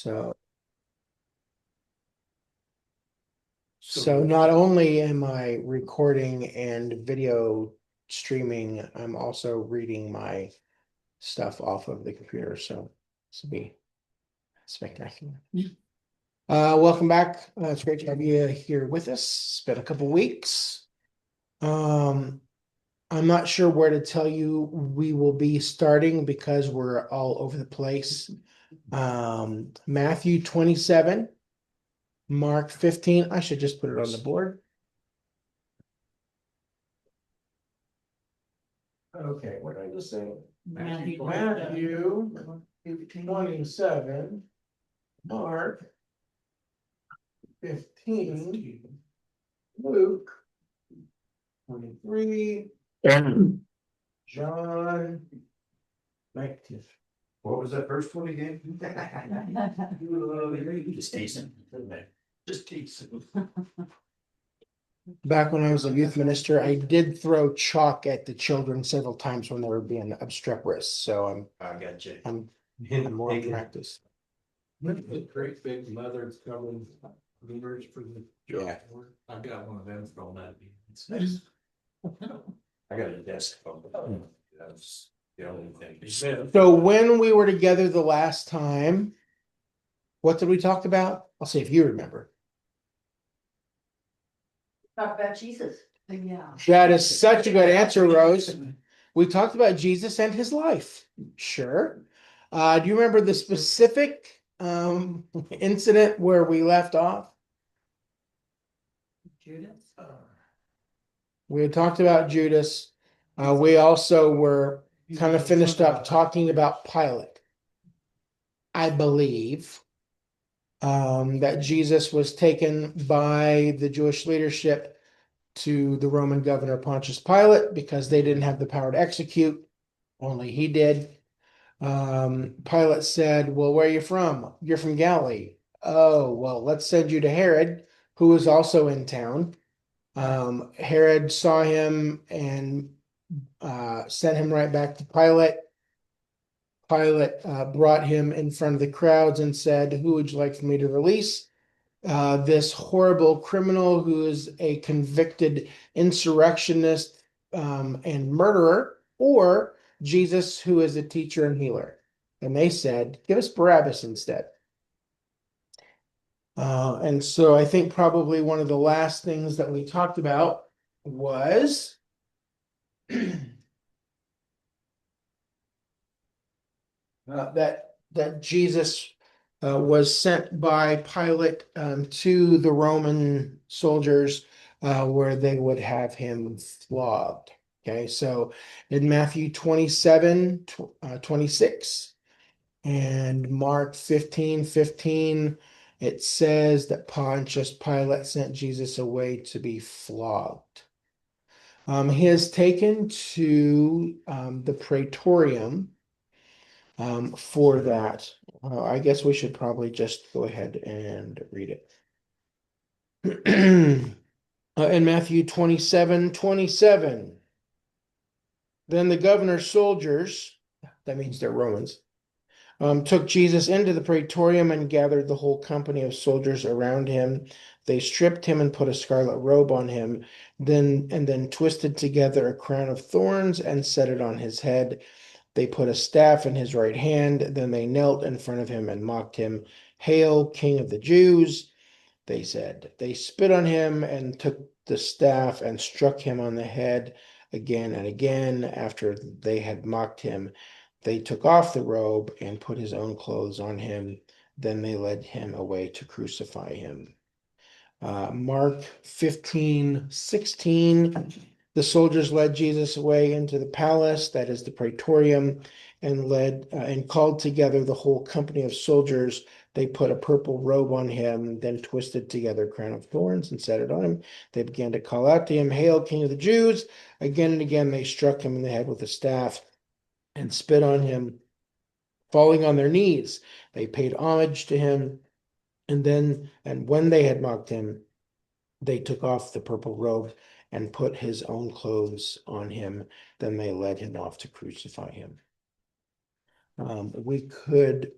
So not only am I recording and video streaming, I'm also reading my stuff off of the computer. So this will be spectacular. Welcome back. It's great to have you here with us. It's been a couple weeks. I'm not sure where to tell you we will be starting because we're all over the place. Matthew 27, Mark 15. I should just put it on the board. Okay, what did I just say? Matthew 27, Mark 15, Luke 23, John 19. What was that first one again? Just decent. Just decent. Back when I was a youth minister, I did throw chalk at the children several times when they were being obstreperous. So I got you. I'm more in practice. Great big leather covered mirrors for the Yeah. I got one of them from that. It's nice. I got a desk phone. That's the only thing. So when we were together the last time, what did we talk about? I'll see if you remember. Talk about Jesus. Yeah. That is such a good answer, Rose. We talked about Jesus and his life. Sure. Do you remember the specific incident where we left off? Judas. We had talked about Judas. We also were kind of finished up talking about Pilate. I believe that Jesus was taken by the Jewish leadership to the Roman governor Pontius Pilate because they didn't have the power to execute. Only he did. Pilate said, well, where are you from? You're from Galilee. Oh, well, let's send you to Herod, who was also in town. Herod saw him and sent him right back to Pilate. Pilate brought him in front of the crowds and said, who would you like for me to release? This horrible criminal who is a convicted insurrectionist and murderer, or Jesus, who is a teacher and healer. And they said, give us Barabbas instead. And so I think probably one of the last things that we talked about was that Jesus was sent by Pilate to the Roman soldiers where they would have him flogged. Okay, so in Matthew 27, 26 and Mark 15, it says that Pontius Pilate sent Jesus away to be flogged. He is taken to the praetorium for that. I guess we should probably just go ahead and read it. In Matthew 27, then the governor's soldiers, that means they're Romans, took Jesus into the praetorium and gathered the whole company of soldiers around him. They stripped him and put a scarlet robe on him, then twisted together a crown of thorns and set it on his head. They put a staff in his right hand. Then they knelt in front of him and mocked him. Hail, King of the Jews, they said. They spit on him and took the staff and struck him on the head again and again. After they had mocked him, they took off the robe and put his own clothes on him. Then they led him away to crucify him. Mark 15:16. The soldiers led Jesus away into the palace, that is the praetorium, and called together the whole company of soldiers. They put a purple robe on him, then twisted together a crown of thorns and set it on him. They began to call out to him, Hail, King of the Jews! Again and again they struck him in the head with a staff and spit on him. Falling on their knees, they paid homage to him. And when they had mocked him, they took off the purple robe and put his own clothes on him. Then they led him off to crucify him. We could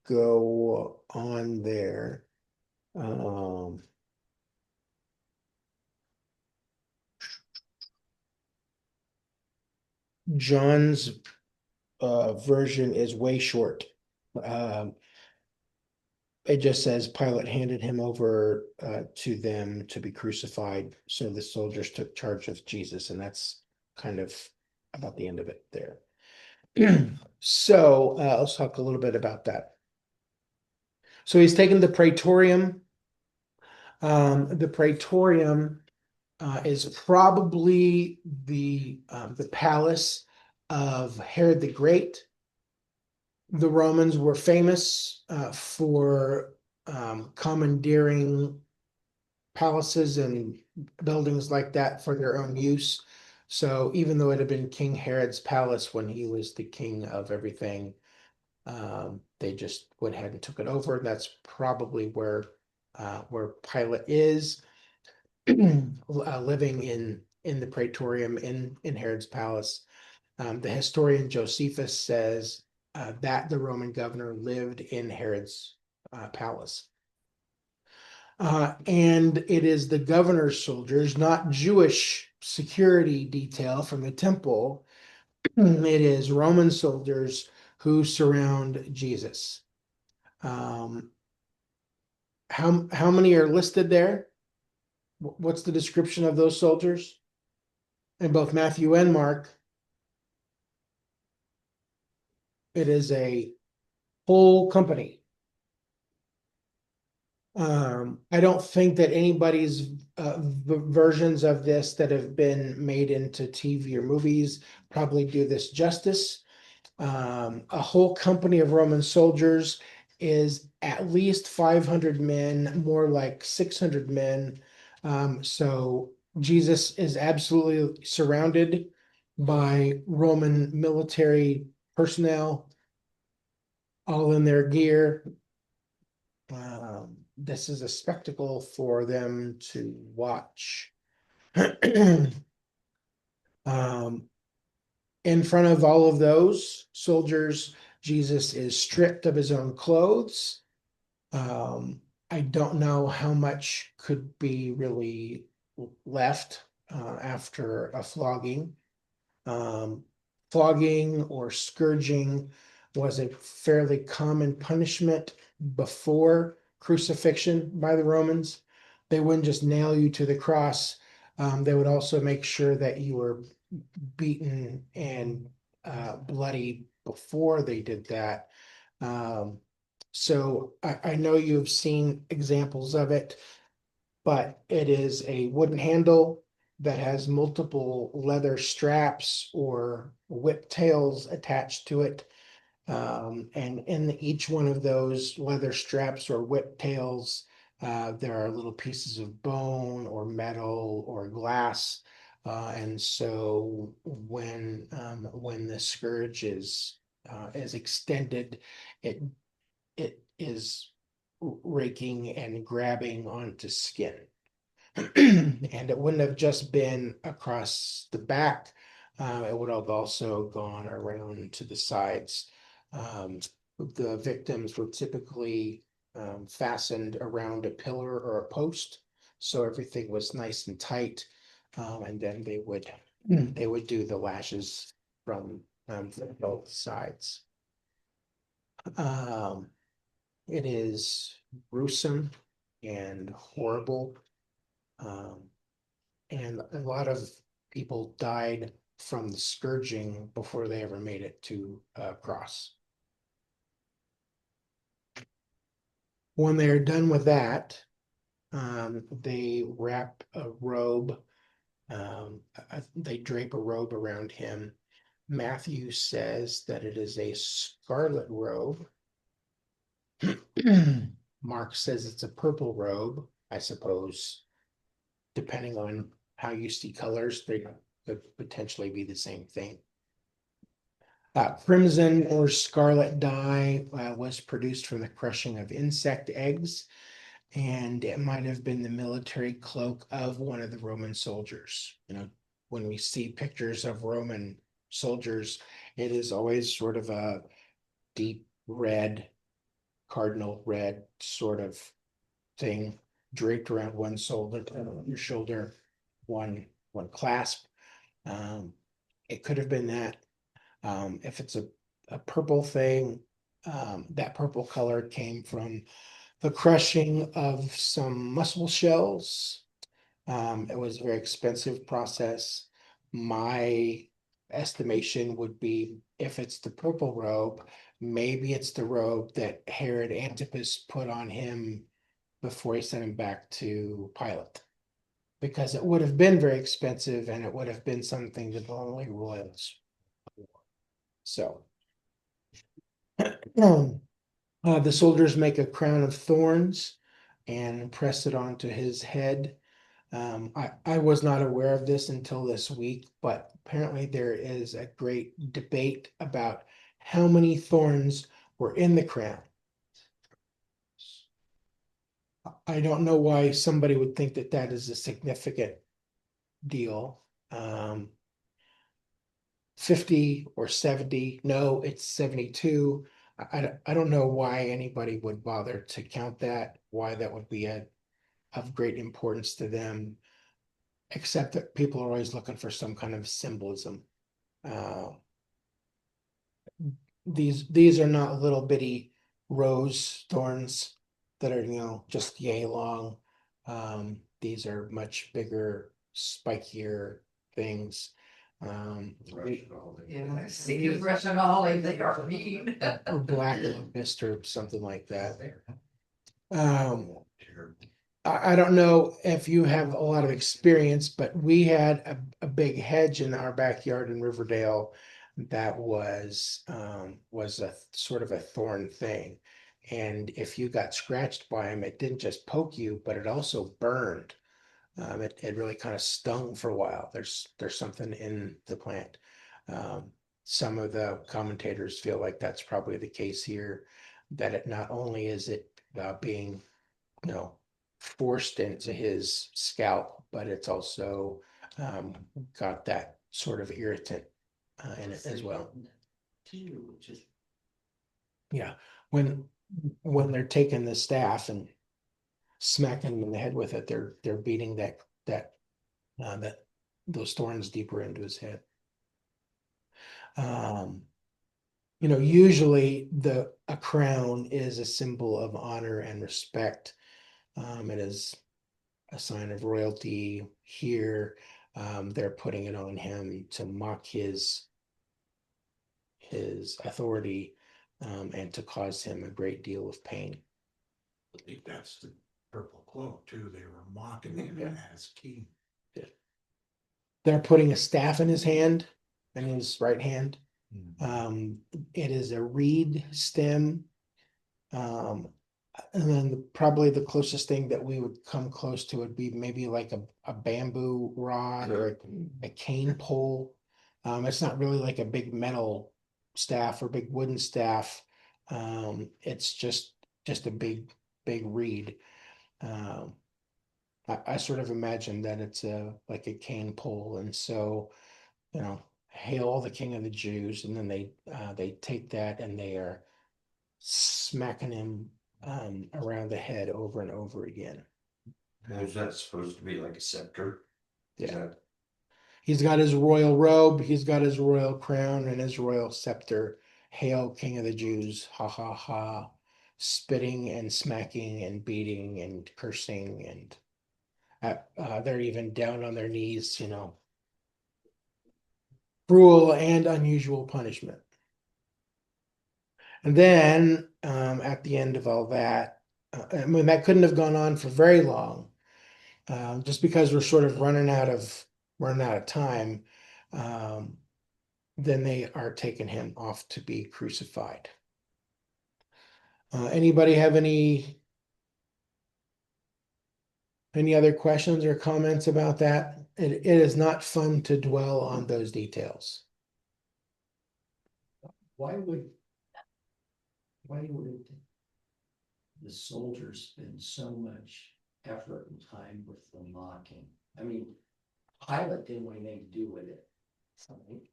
go on there. Um, John's version is way short. Um, it just says Pilate handed him over to them to be crucified. So the soldiers took charge of Jesus, and that's kind of about the end of it there. So let's talk a little bit about that. So he's taken the Praetorium. The Praetorium is probably the palace of Herod the Great. The Romans were famous for commandeering palaces and buildings like that for their own use. So even though it had been King Herod's palace when he was the king of everything, they just went ahead and took it over. That's probably where Pilate is living in the Praetorium in Herod's palace. The historian Josephus says that the Roman governor lived in Herod's palace. And it is the governor's soldiers, not Jewish security detail from the temple. It is Roman soldiers who surround Jesus. Um, how many are listed there? What's the description of those soldiers? In both Matthew and Mark, it is a whole company. I don't think that anybody's versions of this that have been made into TV or movies probably do this justice. A whole company of Roman soldiers is at least 500 men, more like 600 men. So Jesus is absolutely surrounded by Roman military personnel, all in their gear. This is a spectacle for them to watch. Um, in front of all of those soldiers, Jesus is stripped of his own clothes. Um, I don't know how much could be really left after a flogging. Um, Flogging or scourging was a fairly common punishment before crucifixion by the Romans. They wouldn't just nail you to the cross. They would also make sure that you were beaten and bloody before they did that. Um, so I know you've seen examples of it, but it is a wooden handle that has multiple leather straps or whip tails attached to it. And in each one of those leather straps or whip tails, there are little pieces of bone or metal or glass. And so when the scourge is extended, it it is raking and grabbing onto skin. And it wouldn't have just been across the back. It would have also gone around to the sides. The victims were typically fastened around a pillar or a post, so everything was nice and tight. And then they would do the lashes from both sides. Um, it is gruesome and horrible. Um, and a lot of people died from the scourging before they ever made it to cross. When they're done with that, they wrap a robe, they drape a robe around him. Matthew says that it is a scarlet robe. Mark says it's a purple robe, I suppose, depending on how you see colors, they could potentially be the same thing. Crimson or scarlet dye was produced from the crushing of insect eggs, and it might have been the military cloak of one of the Roman soldiers. When we see pictures of Roman soldiers, it is always sort of a deep red, cardinal red sort of thing draped around one shoulder, your shoulder, one clasp. It could have been that. If it's a purple thing, that purple color came from the crushing of some mussel shells. It was a very expensive process. My estimation would be if it's the purple robe, maybe it's the robe that Herod Antipas put on him before he sent him back to Pilate. Because it would have been very expensive and it would have been something that only royals wore. So the soldiers make a crown of thorns and press it onto his head. I was not aware of this until this week, but apparently there is a great debate about how many thorns were in the crown. I don't know why somebody would think that that is a significant deal. 50 or 70, no, it's 72. I don't know why anybody would bother to count that, why that would be of great importance to them, except that people are always looking for some kind of symbolism. These are not little bitty rose thorns that are, just yay long. These are much bigger, spikier things. Yeah, see, Russian olive, they are mean. Or black locust or something like that. Um, I don't know if you have a lot of experience, but we had a big hedge in our backyard in Riverdale that was a sort of a thorn thing. And if you got scratched by them, it didn't just poke you, but it also burned. It really kind of stung for a while. There's something in the plant. Some of the commentators feel like that's probably the case here, that it not only is it being, forced into his scalp, but it's also got that sort of irritant in it as well. Yeah, when they're taking the staff and smacking him in the head with it, they're beating that those thorns deeper into his head. Usually a crown is a symbol of honor and respect. It is a sign of royalty. Here, they're putting it on him to mock his authority, and to cause him a great deal of pain. I think that's the purple cloak too. They were mocking him as king. They're putting a staff in his hand, in his right hand. It is a reed stem. And then probably the closest thing that we would come close to would be maybe like a bamboo rod or a cane pole. It's not really like a big metal staff or big wooden staff. It's just a big reed. I sort of imagine that it's like a cane pole, and so hail the King of the Jews, and then they take that and they are smacking him around the head over and over again. Is that supposed to be like a scepter? Yeah. He's got his royal robe, he's got his royal crown and his royal scepter. Hail, King of the Jews, ha ha ha. Spitting and smacking and beating and cursing, and they're even down on their knees, cruel and unusual punishment. And then at the end of all that, that couldn't have gone on for very long, just because we're sort of running out of time. Then they are taking him off to be crucified. Anybody have any other questions or comments about that? It is not fun to dwell on those details. Why would the soldiers spend so much effort and time with the mocking? I mean, Pilate didn't want anything to do with it.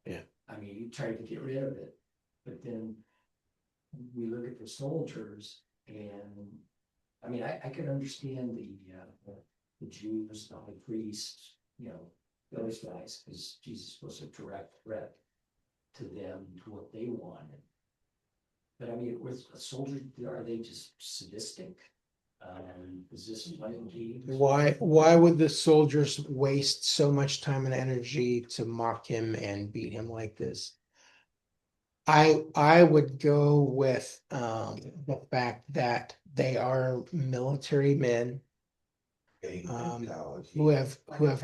Yeah. I mean, he tried to get rid of it, but then we look at the soldiers and, I mean, I could understand the Jews, the high priests, those guys, because Jesus was a direct threat to them, to what they wanted. But I mean, with a soldier, are they just sadistic? Is this one of the? Why would the soldiers waste so much time and energy to mock him and beat him like this? I would go with the fact that they are military men who have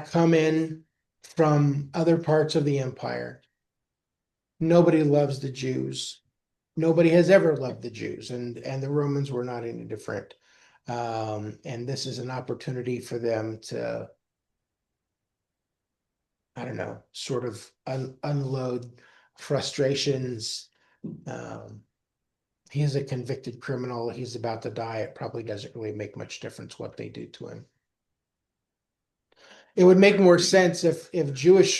come in from other parts of the empire. Nobody loves the Jews. Nobody has ever loved the Jews, and the Romans were not any different. And this is an opportunity for them to, I don't know, sort of unload frustrations. He's a convicted criminal. He's about to die. It probably doesn't really make much difference what they do to him. It would make more sense if Jewish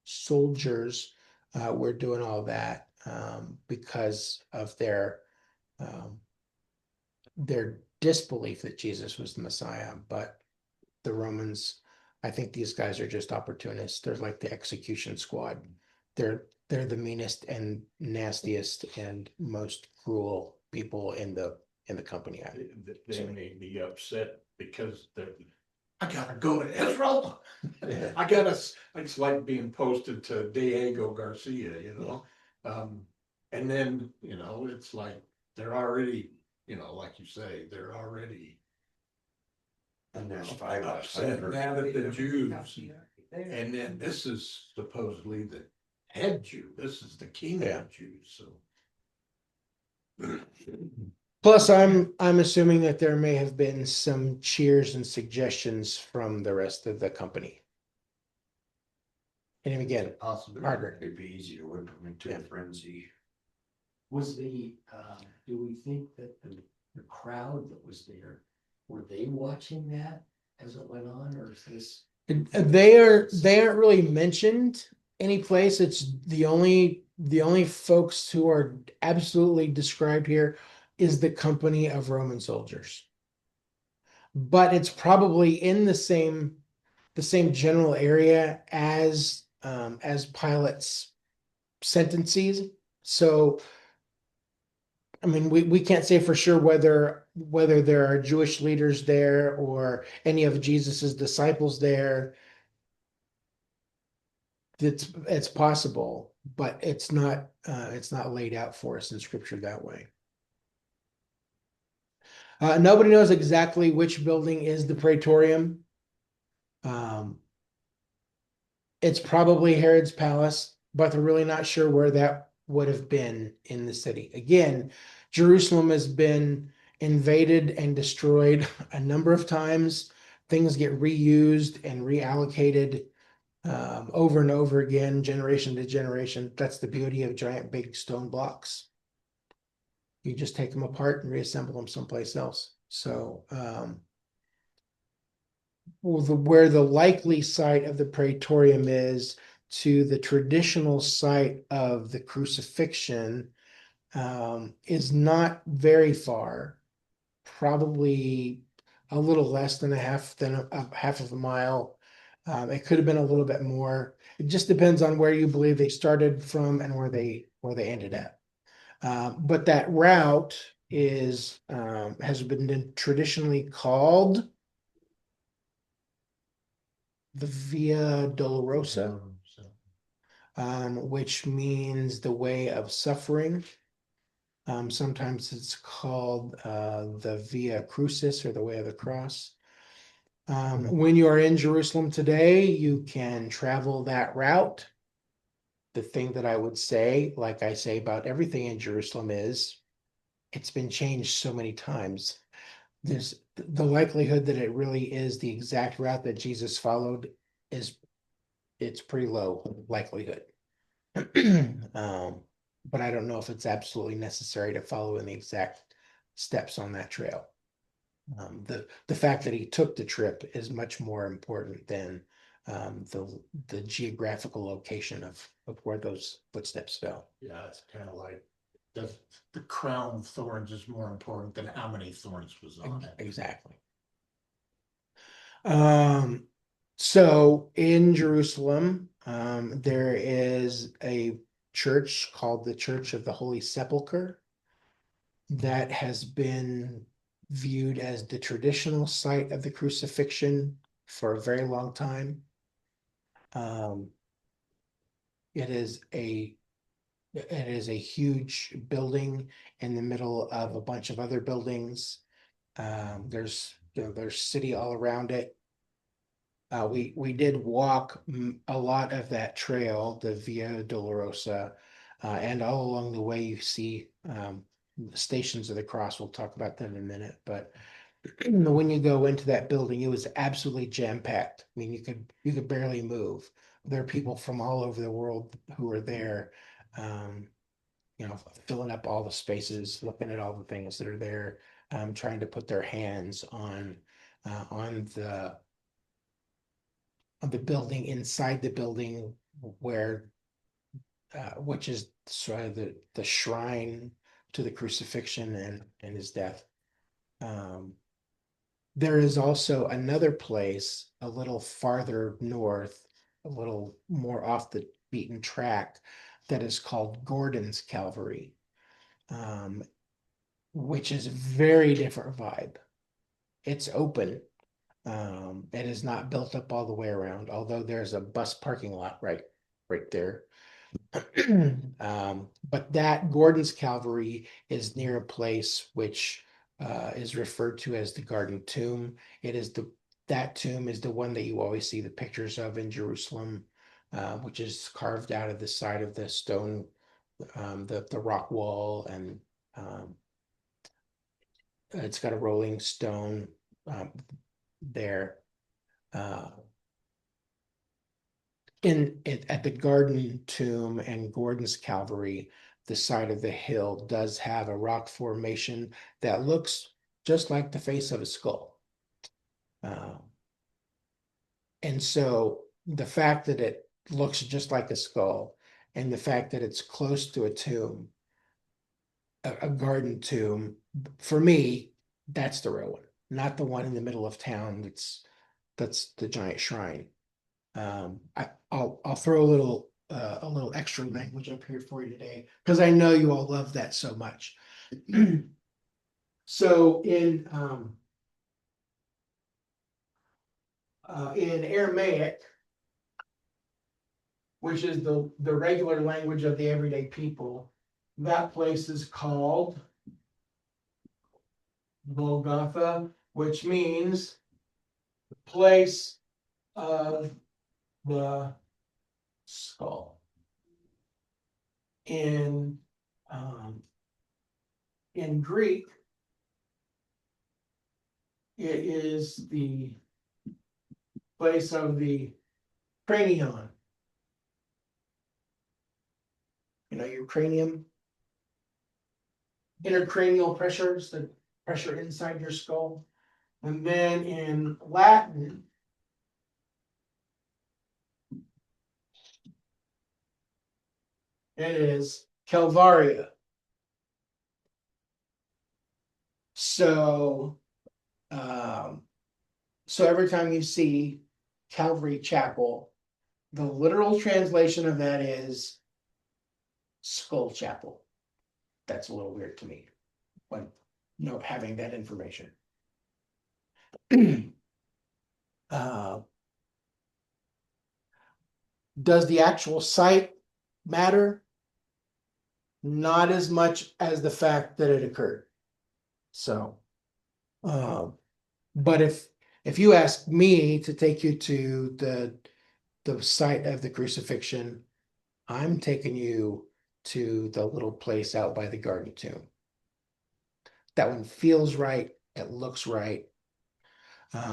soldiers were doing all that because of their disbelief that Jesus was the Messiah. But the Romans, I think these guys are just opportunists. They're like the execution squad. They're the meanest and nastiest and most cruel people in the company. They may be upset because I gotta go to Israel. It's like being posted to Diego Garcia, and then, it's like, they're already, like you say, they're already And there's five upset, mad at the Jews. And then this is supposedly the head Jew, this is the king Yeah. of Jews, so. Plus, I'm assuming that there may have been some cheers and suggestions from the rest of the company. And again, Margaret. It'd be easy to whip them into a frenzy. Was do we think that the crowd that was there, were they watching that as it went on, or is this? They aren't really mentioned any place. It's the only folks who are absolutely described here is the company of Roman soldiers. But it's probably in the same general area as Pilate's sentences. So I mean, we can't say for sure whether there are Jewish leaders there or any of Jesus's disciples there. It's possible, but it's not laid out for us in scripture that way. Nobody knows exactly which building is the Praetorium. It's probably Herod's palace, but they're really not sure where that would have been in the city. Again, Jerusalem has been invaded and destroyed a number of times. Things get reused and reallocated over and over again, generation to generation. That's the beauty of giant big stone blocks. You just take them apart and reassemble them someplace else. So where the likely site of the Praetorium is to the traditional site of the crucifixion is not very far, probably a little less than a half of a mile. It could have been a little bit more. It just depends on where you believe they started from and where they ended at. But that route has been traditionally called the Via Dolorosa, which means the way of suffering. Sometimes it's called the Via Crucis, or the way of the cross. When you are in Jerusalem today, you can travel that route. The thing that I would say, like I say about everything in Jerusalem, is it's been changed so many times. There's the likelihood that it really is the exact route that Jesus followed it's pretty low likelihood. But I don't know if it's absolutely necessary to follow in the exact steps on that trail. The fact that he took the trip is much more important than the geographical location of where those footsteps fell. Yeah, it's kind of like, the crown of thorns is more important than how many thorns was on it. Exactly. So in Jerusalem, there is a church called the Church of the Holy Sepulchre that has been viewed as the traditional site of the crucifixion for a very long time. It is a huge building in the middle of a bunch of other buildings. There's city all around it. We did walk a lot of that trail, the Via Dolorosa, and all along the way you see the Stations of the Cross. We'll talk about them in a minute, but when you go into that building, it was absolutely jam-packed. I mean, you could barely move. There are people from all over the world who are there, filling up all the spaces, looking at all the things that are there, trying to put their hands on the building, inside the building, where which is sort of the shrine to the crucifixion and his death. There is also another place a little farther north, a little more off the beaten track, that is called Gordon's Calvary, which is a very different vibe. It's open. It is not built up all the way around, although there's a bus parking lot right there. But that Gordon's Calvary is near a place which is referred to as the Garden Tomb. That tomb is the one that you always see the pictures of in Jerusalem, which is carved out of the side of the stone, the rock wall, and it's got a rolling stone there. At the Garden Tomb and Gordon's Calvary, the side of the hill does have a rock formation that looks just like the face of a skull. And so the fact that it looks just like a skull, and the fact that it's close to a tomb, a garden tomb, for me, that's the real one, not the one in the middle of town that's the giant shrine. I'll throw a little extra language up here for you today, because I know you all love that so much. So in Aramaic, which is the regular language of the everyday people, that place is called Golgotha, which means the place of the skull. In Greek, it is the place of the cranion. Your cranium, intercranial pressures, the pressure inside your skull. And then in Latin, it is Calvaria. So every time you see Calvary Chapel, the literal translation of that is Skull Chapel. That's a little weird to me when having that information. Does the actual site matter? Not as much as the fact that it occurred. So, but if you ask me to take you to the site of the crucifixion, I'm taking you to the little place out by the Garden Tomb. That one feels right. It looks right.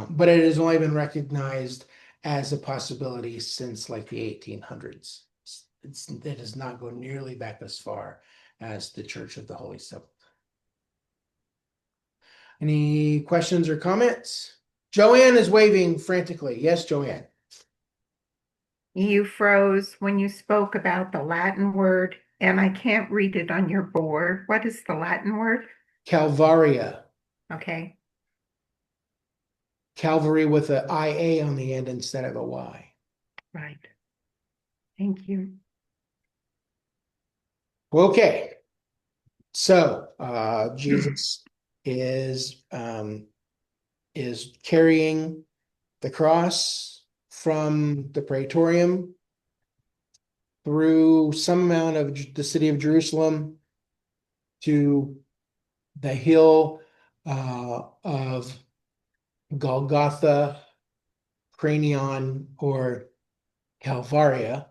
But it has only been recognized as a possibility since like the 1800s. It does not go nearly back as far as the Church of the Holy Sepulchre. Any questions or comments? Joanne is waving frantically. Yes, Joanne. You froze when you spoke about the Latin word, and I can't read it on your board. What is the Latin word? Calvaria, Okay. Calvary with a IA on the end instead of a Y. Right. Thank you. Okay. So Jesus is carrying the cross from the praetorium through some amount of the city of Jerusalem to the hill of Golgotha, Cranion, or Calvaria.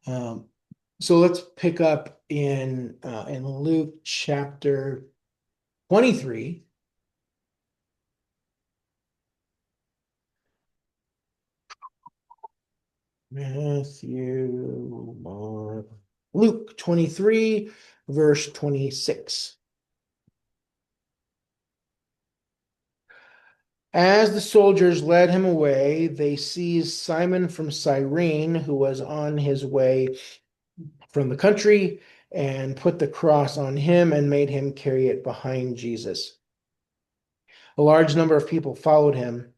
So let's pick up in Luke chapter 23. Matthew, Mark, Luke 23, verse 26. As the soldiers led him away, they seized Simon from Cyrene, who was on his way from the country, and put the cross on him and made him carry it behind Jesus. A large number of people followed him,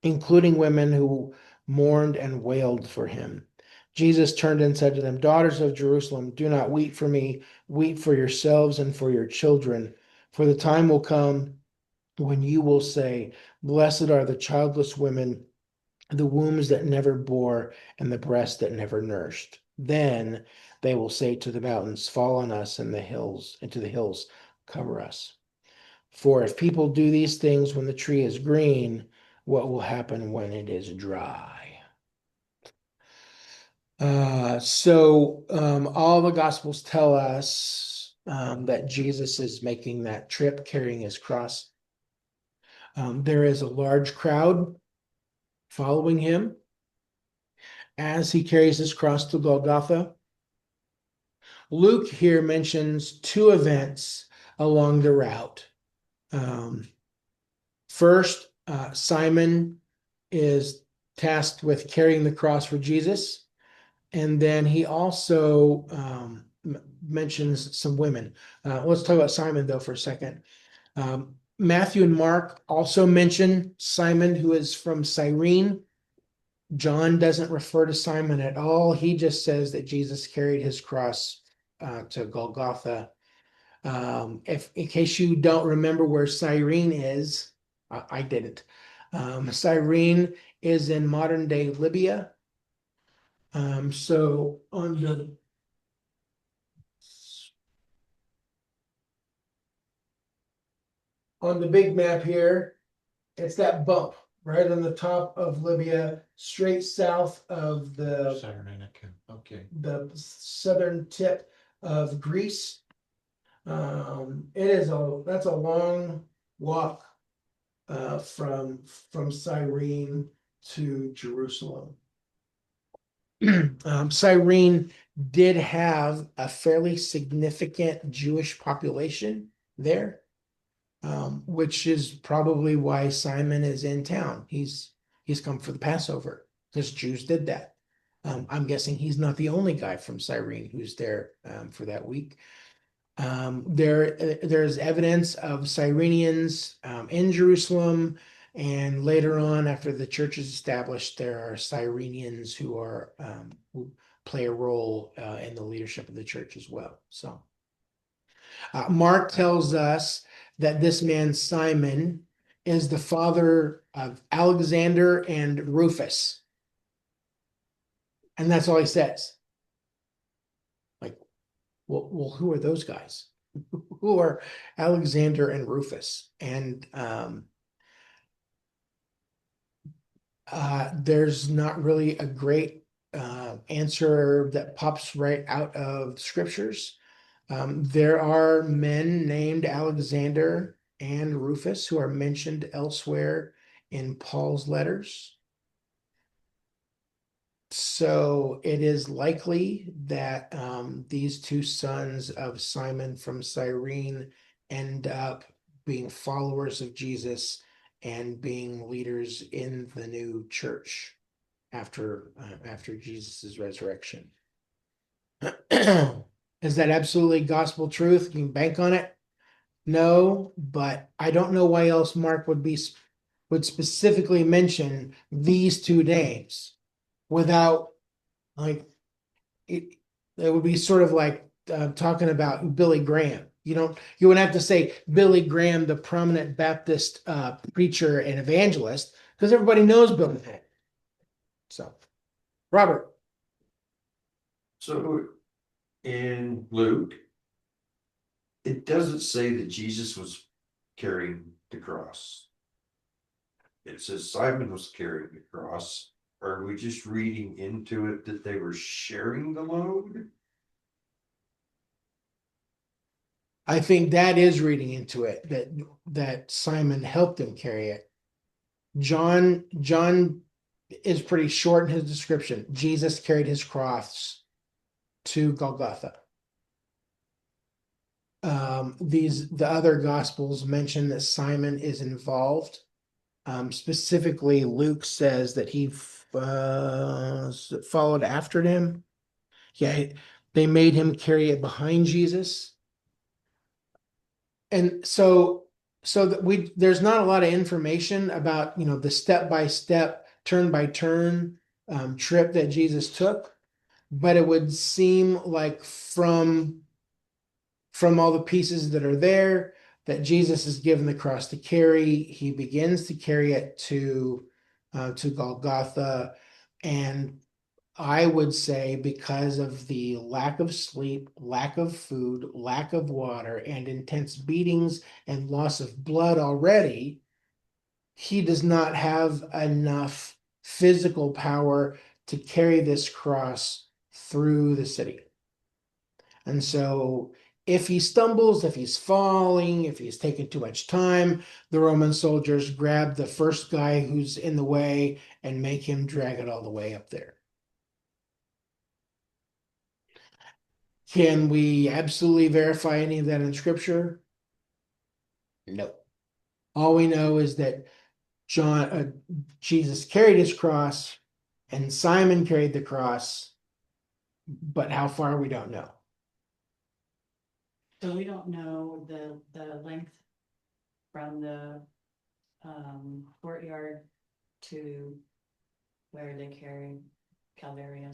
including women who mourned and wailed for him. Jesus turned and said to them, "Daughters of Jerusalem, do not weep for me, weep for yourselves and for your children. For the time will come when you will say, 'Blessed are the childless women, the wombs that never bore, and the breasts that never nourished.' Then they will say to the mountains, 'Fall on us,' and to the hills, 'Cover us.' For if people do these things when the tree is green, what will happen when it is dry?" All the Gospels tell us that Jesus is making that trip carrying his cross. There is a large crowd following him as he carries his cross to Golgotha. Luke here mentions two events along the route. First, Simon is tasked with carrying the cross for Jesus. And then he also mentions some women. Let's talk about Simon, though, for a second. Matthew and Mark also mention Simon, who is from Cyrene. John doesn't refer to Simon at all. He just says that Jesus carried his cross to Golgotha. If in case you don't remember where Cyrene is, I didn't. Cyrene is in modern day Libya. So on the big map here, it's that bump right on the top of Libya, straight south of Cyrenaica, okay. the southern tip of Greece. That's a long walk from Cyrene to Jerusalem. Cyrene did have a fairly significant Jewish population there, which is probably why Simon is in town. He's come for the Passover because Jews did that. I'm guessing he's not the only guy from Cyrene who's there for that week. There's evidence of Cyrenians in Jerusalem, and later on, after the church is established, there are Cyrenians who play a role in the leadership of the church as well. So, Mark tells us that this man Simon is the father of Alexander and Rufus, and that's all he says. Well, who are those guys? Who are Alexander and Rufus? And there's not really a great answer that pops right out of the scriptures. There are men named Alexander and Rufus who are mentioned elsewhere in Paul's letters. So it is likely that these two sons of Simon from Cyrene end up being followers of Jesus and being leaders in the new church. after Jesus's resurrection. Is that absolutely gospel truth? You can bank on it? No, but I don't know why else Mark would specifically mention these two names without like it. It would be sort of like talking about Billy Graham. You wouldn't have to say Billy Graham, the prominent Baptist preacher and evangelist, because everybody knows Billy Graham. So, Robert. So in Luke, it doesn't say that Jesus was carrying the cross. It says Simon was carrying the cross. Are we just reading into it that they were sharing the load? I think that is reading into it that Simon helped him carry it. John is pretty short in his description. Jesus carried his cross to Golgotha. The other gospels mention that Simon is involved. Specifically, Luke says that he followed after him. Yeah, they made him carry it behind Jesus. And so that there's not a lot of information about the step-by-step, turn-by-turn trip that Jesus took, but it would seem like from all the pieces that are there that Jesus is given the cross to carry. He begins to carry it to Golgotha, and I would say because of the lack of sleep, lack of food, lack of water, and intense beatings and loss of blood already, he does not have enough physical power to carry this cross through the city. And so if he stumbles, if he's falling, if he's taking too much time, the Roman soldiers grab the first guy who's in the way and make him drag it all the way up there. Can we absolutely verify any of that in scripture? No. All we know is that Jesus carried his cross and Simon carried the cross, but how far we don't know. So we don't know the length from the courtyard to where they carry Calvaria.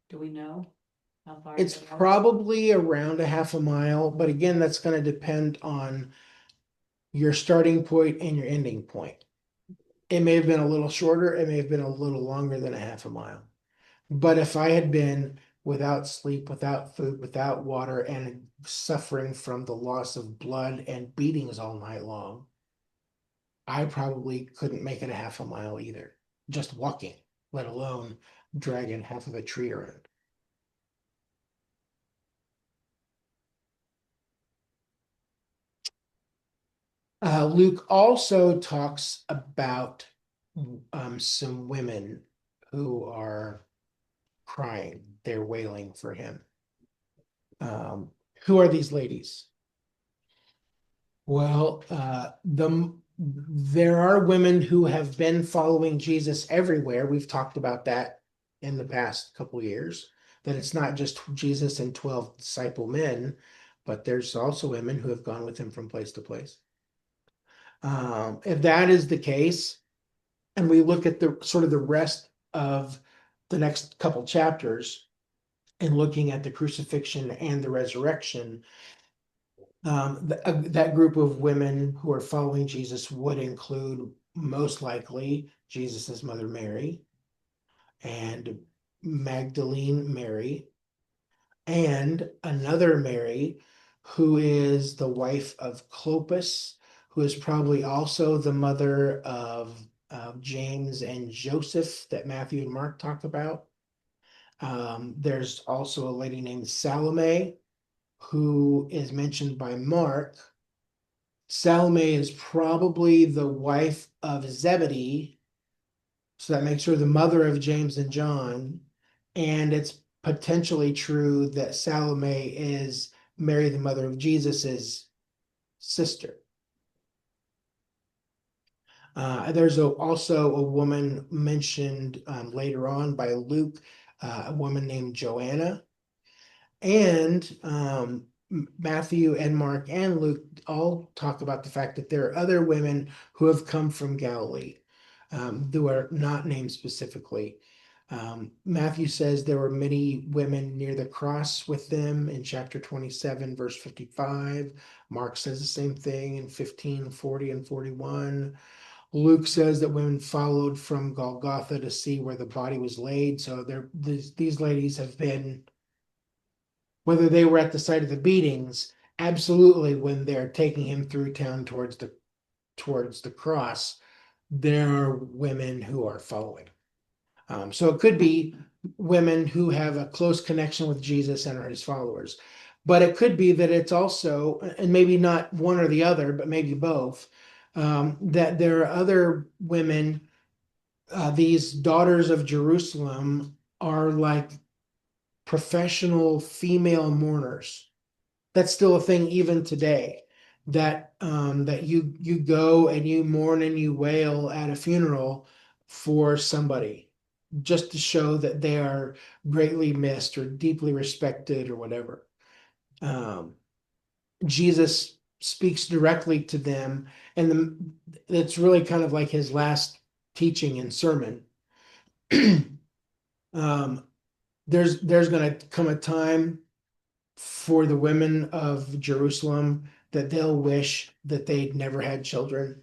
Do we know how far? It's it was? probably around a half a mile, but again, that's going to depend on your starting point and your ending point. It may have been a little shorter, it may have been a little longer than a half a mile. But if I had been without sleep, without food, without water, and suffering from the loss of blood and beatings all night long, I probably couldn't make it a half a mile either, just walking, let alone dragging half of a tree around. Luke also talks about some women who are crying, they're wailing for him. Who are these ladies? Well, there are women who have been following Jesus everywhere. We've talked about that in the past couple of years, that it's not just Jesus and 12 disciple men, but there's also women who have gone with him from place to place. If that is the case, and we look at the sort of the rest of the next couple chapters and looking at the crucifixion and the resurrection, that group of women who are following Jesus would include most likely Jesus's mother Mary and Magdalene Mary and another Mary who is the wife of Clopas, who is probably also the mother of James and Joseph that Matthew and Mark talk about. There's also a lady named Salome who is mentioned by Mark. Salome is probably the wife of Zebedee, so that makes her the mother of James and John. And it's potentially true that Salome is Mary, the mother of Jesus's sister. There's also a woman mentioned later on by Luke, a woman named Joanna. And Matthew and Mark and Luke all talk about the fact that there are other women who have come from Galilee, who are not named specifically. Matthew says there were many women near the cross with them in chapter 27, verse 55. Mark says the same thing in 15, 40, and 41. Luke says that women followed from Golgotha to see where the body was laid. So these ladies have been, whether they were at the site of the beatings, absolutely when they're taking him through town towards the cross, there are women who are following. So it could be women who have a close connection with Jesus and are his followers. But it could be that it's also, and maybe not one or the other, but maybe both, that there are other women, these daughters of Jerusalem are like professional female mourners. That's still a thing even today. That you go and you mourn and you wail at a funeral for somebody, just to show that they are greatly missed or deeply respected or whatever. Jesus speaks directly to them, and it's really kind of like his last teaching and sermon. There's going to come a time for the women of Jerusalem that they'll wish that they'd never had children,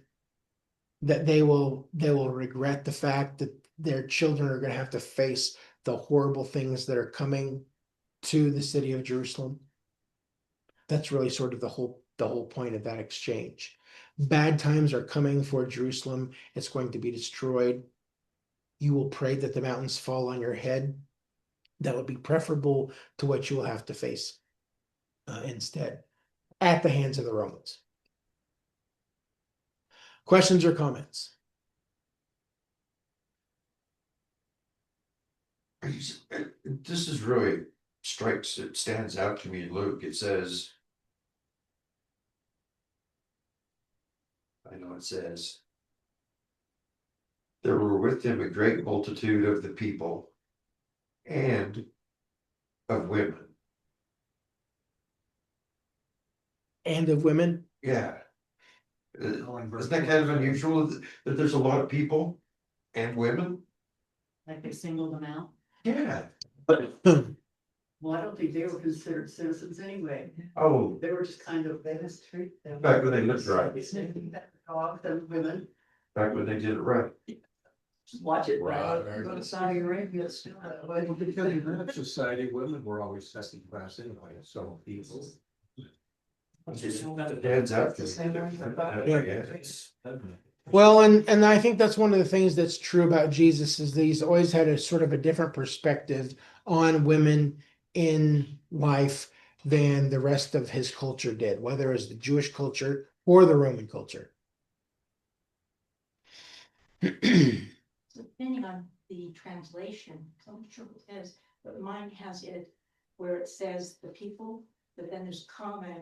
that they will regret the fact that their children are going to have to face the horrible things that are coming to the city of Jerusalem. That's really sort of the whole point of that exchange. Bad times are coming for Jerusalem. It's going to be destroyed. You will pray that the mountains fall on your head. That would be preferable to what you will have to face instead at the hands of the Romans. Questions or comments? This is really it stands out to me in Luke. It says, I know it says, there were with him a great multitude of the people and of women. And of women? Yeah. Isn't that kind of unusual that there's a lot of people and women? Like they singled them out. Yeah. Well, I don't think they were considered citizens anyway. Oh, They were just kind of, they just treat them. back when they lived right, Dogs and women. back when they did it right. Just watch it. Right. Go to Saudi Arabia, it's still that way. Well, because in that society, women were always second class anyway, so people. Dad's after. Well, and I think that's one of the things that's true about Jesus is that he's always had a sort of a different perspective on women in life than the rest of his culture did, whether it was the Jewish culture or the Roman culture. So depending on the translation, so I'm not sure what it says, but mine has it where it says the people, but then there's comma,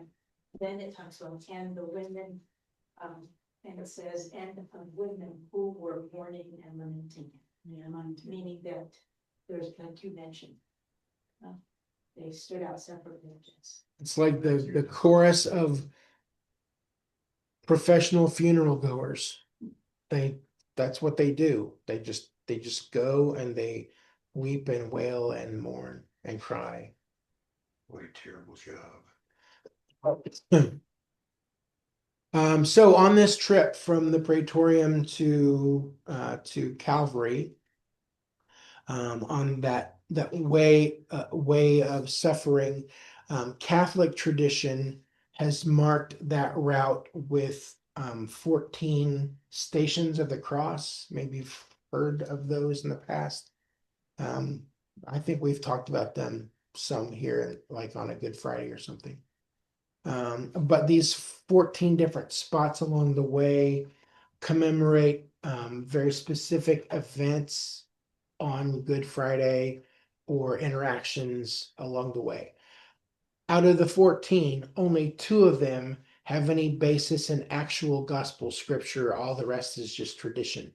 then it talks about and the women, and it says and the women who were mourning and lamenting. Yeah, mine too. Meaning that there's, like you mentioned, they stood out separately, I guess. It's like the chorus of professional funeral goers. That's what they do. They just go and they weep and wail and mourn and cry. What a terrible job. So on this trip from the Praetorium to Calvary, on that way of suffering, Catholic tradition has marked that route with 14 stations of the cross. Maybe you've heard of those in the past. I think we've talked about them some here, like on a Good Friday or something. But these 14 different spots along the way commemorate very specific events on Good Friday or interactions along the way. Out of the 14, only 2 of them have any basis in actual gospel scripture. All the rest is just tradition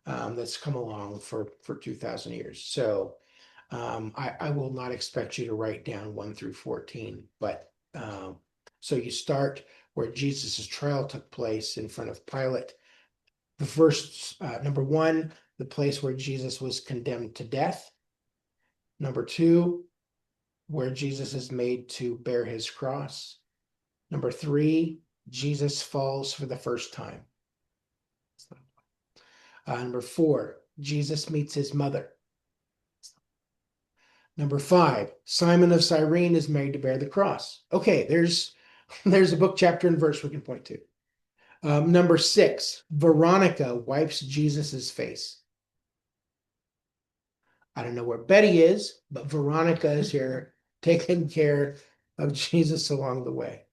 that's come along for 2,000 years. So I will not expect you to write down 1 through 14, but so you start where Jesus's trial took place in front of Pilate. The first, number one, the place where Jesus was condemned to death. Number two, where Jesus is made to bear his cross. Number three, Jesus falls for the first time. Number four, Jesus meets his mother. Number five, Simon of Cyrene is made to bear the cross. Okay, there's a book, chapter, and verse we can point to. Number six, Veronica wipes Jesus's face. I don't know where Betty is, but Veronica is here taking care of Jesus along the way.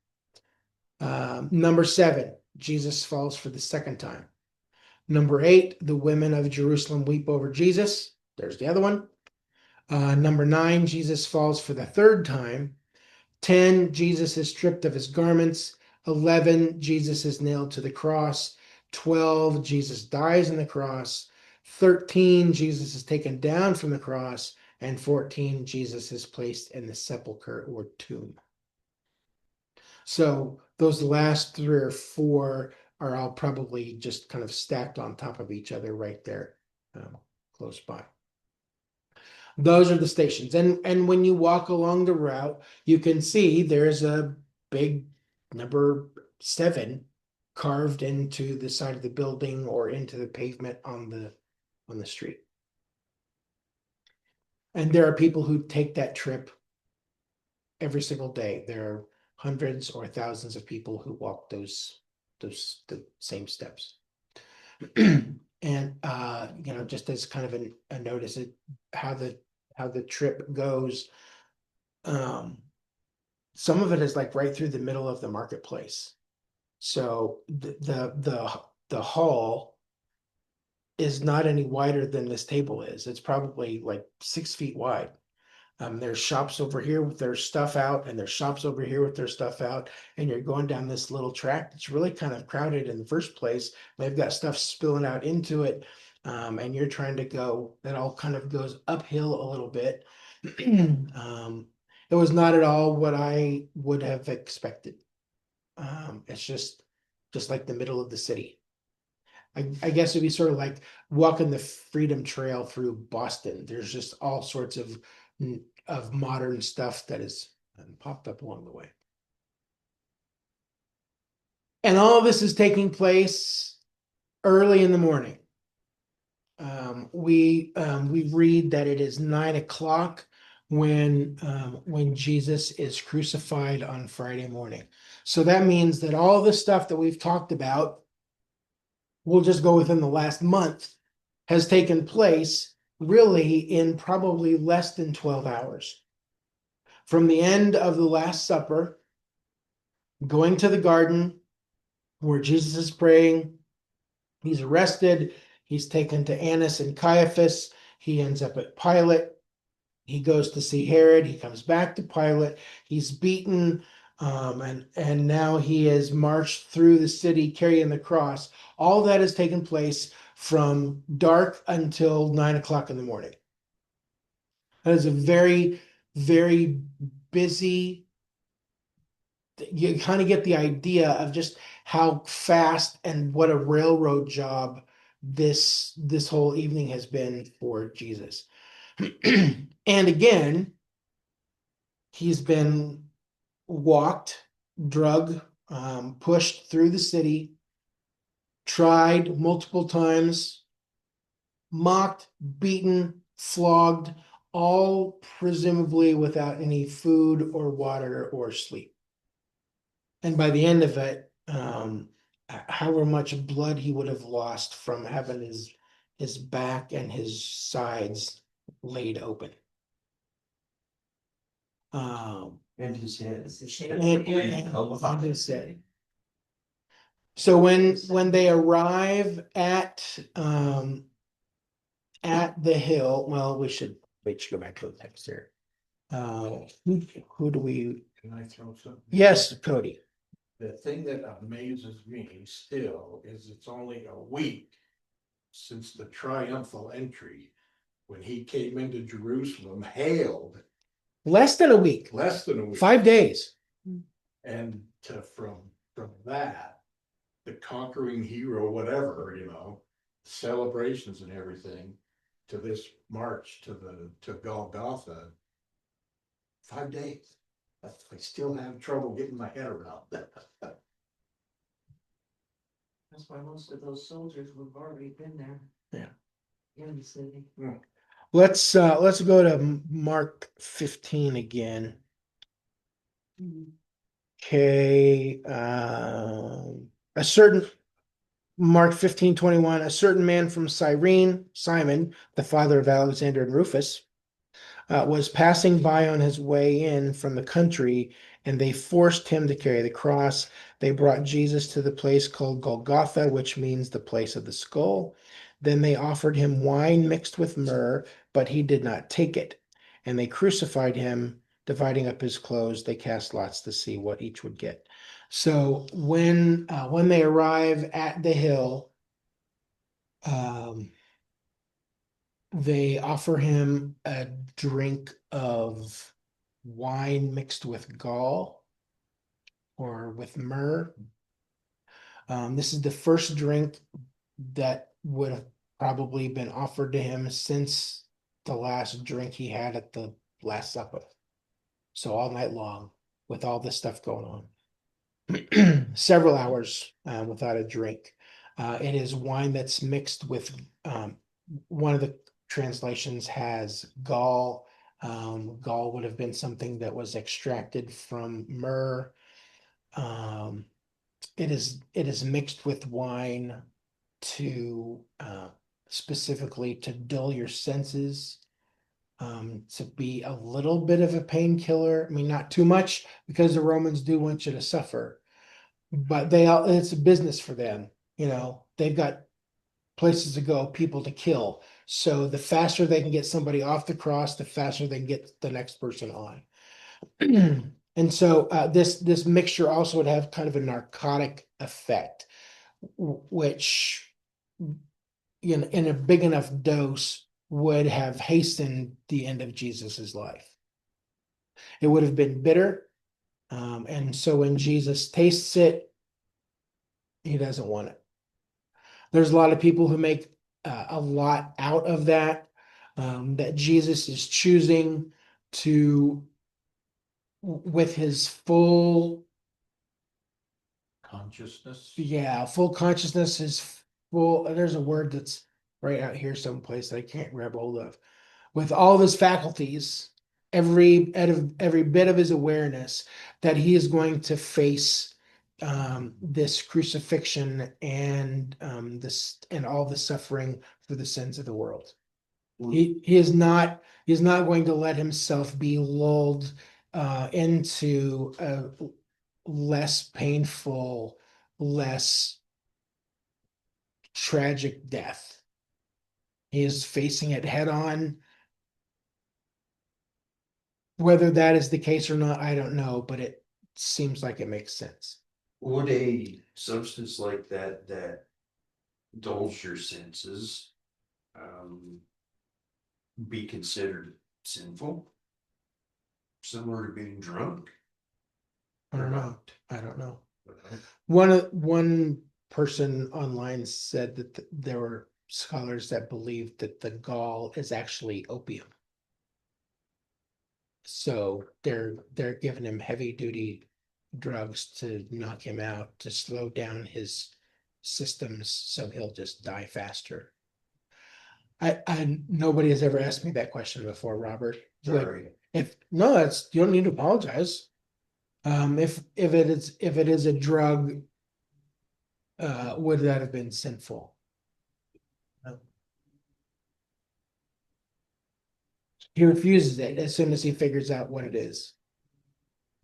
Number seven, Jesus falls for the second time. Number eight, the women of Jerusalem weep over Jesus. There's the other one. Number nine, Jesus falls for the third time. 10, Jesus is stripped of his garments. 11, Jesus is nailed to the cross. 12, Jesus dies on the cross. 13, Jesus is taken down from the cross. And 14, Jesus is placed in the sepulcher or tomb. So those last three or four are all probably just kind of stacked on top of each other right there, close by. Those are the stations. And when you walk along the route, you can see there's a big number 7 carved into the side of the building or into the pavement on the street. And there are people who take that trip every single day. There are hundreds or thousands of people who walk the same steps. And just as kind of a notice of how the trip goes, some of it is like right through the middle of the marketplace. So the hall is not any wider than this table is. It's probably like 6 feet wide. There's shops over here with their stuff out, and there's shops over here with their stuff out, and you're going down this little track that's really kind of crowded in the first place. They've got stuff spilling out into it, and you're trying to go, that all kind of goes uphill a little bit. It was not at all what I would have expected. It's just like the middle of the city. I guess it'd be sort of like walking the Freedom Trail through Boston. There's just all sorts of modern stuff that is popped up along the way. And all of this is taking place early in the morning. We read that it is 9 o'clock when Jesus is crucified on Friday morning. So that means that all the stuff that we've talked about, we'll just go within the last month, has taken place really in probably less than 12 hours. From the end of the Last Supper, going to the garden where Jesus is praying, he's arrested, he's taken to Annas and Caiaphas, he ends up at Pilate, he goes to see Herod, he comes back to Pilate, he's beaten, and now he is marched through the city carrying the cross. All that has taken place from dark until 9 o'clock in the morning. That is a very, very busy. You kind of get the idea of just how fast and what a railroad job this whole evening has been for Jesus. And again, he's been walked, drugged, pushed through the city, tried multiple times, mocked, beaten, flogged, all presumably without any food or water or sleep. And by the end of it, however much blood he would have lost from having his back and his sides laid open. And his head. And his head. So when they arrive at the hill, well, we should go back to the text here. Who do we? Can I throw something? Yes, Cody. the thing that amazes me still is it's only a week since the triumphal entry, when he came into Jerusalem, hailed Less than a week, less than a week. 5 days. And from that, the conquering hero, whatever, celebrations and everything, to this march to Golgotha, 5 days. I still have trouble getting my head around that. That's why most of those soldiers would have already been there. Yeah. In the city. Let's go to Mark 15 again. Okay, a certain Mark 15:21, a certain man from Cyrene, Simon, the father of Alexander and Rufus, was passing by on his way in from the country, and they forced him to carry the cross. They brought Jesus to the place called Golgotha, which means the place of the skull. Then they offered him wine mixed with myrrh, but he did not take it. And they crucified him, dividing up his clothes. They cast lots to see what each would get. So when they arrive at the hill, they offer him a drink of wine mixed with gall or with myrrh. This is the first drink that would have probably been offered to him since the last drink he had at the Last Supper. So all night long, with all this stuff going on, several hours without a drink. It is wine that's mixed with one of the translations has gall. Gall would have been something that was extracted from myrrh. It is mixed with wine to specifically to dull your senses, to be a little bit of a painkiller. I mean, not too much, because the Romans do want you to suffer, but it's a business for them. They've got places to go, people to kill. So the faster they can get somebody off the cross, the faster they can get the next person on. And so this mixture also would have kind of a narcotic effect, which in a big enough dose would have hastened the end of Jesus's life. It would have been bitter. And so when Jesus tastes it, he doesn't want it. There's a lot of people who make a lot out of that, that Jesus is choosing to, with his full Consciousness. full consciousness, his full, there's a word that's right out here someplace that I can't grab hold of. With all of his faculties, every bit of his awareness, that he is going to face this crucifixion and all the suffering for the sins of the world. He is not going to let himself be lulled into a less painful, less tragic death. He is facing it head on. Whether that is the case or not, I don't know, but it seems like it makes sense. Would a substance like that dulls your senses be considered sinful? Similar to being drunk? I don't know. One person online said that there were scholars that believed that the gall is actually opium. So they're giving him heavy duty drugs to knock him out, to slow down his systems so he'll just die faster. I nobody has ever asked me that question before, Robert. Like, Sorry. you don't need to apologize. If it is a drug, would that have been sinful? He refuses it as soon as he figures out what it is.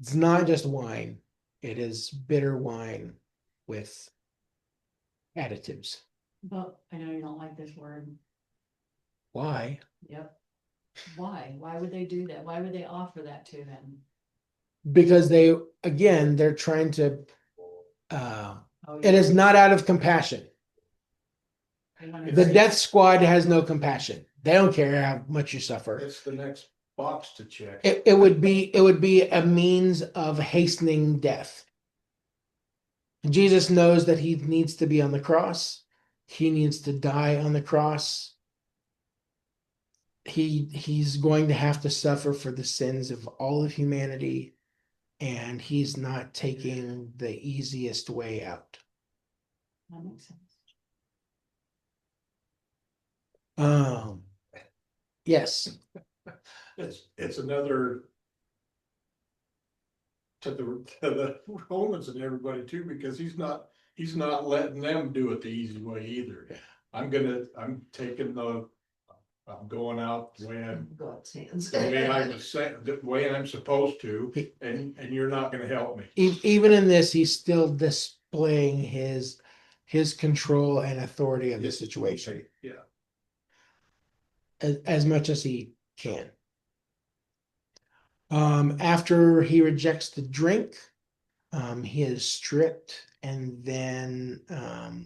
It's not just wine, it is bitter wine with additives. But I know you don't like this word. Why? Yep. Why? Why would they do that? Why would they offer that to him? Because they're trying to Oh, It is not out of compassion. yeah. The death squad has no compassion. They don't care how much you suffer. It's the next box to check. It would be a means of hastening death. Jesus knows that he needs to be on the cross. He needs to die on the cross. He's going to have to suffer for the sins of all of humanity, and he's not taking the easiest way out. That makes sense. Yes. It's another to the Romans and everybody too, because he's not letting them do it the easy way either. I'm going out the way God's hands. the way I'm supposed to, and you're not gonna help me. Even in this, he's still displaying his control and authority of the situation Yeah. as much as he can. After he rejects the drink, he is stripped and then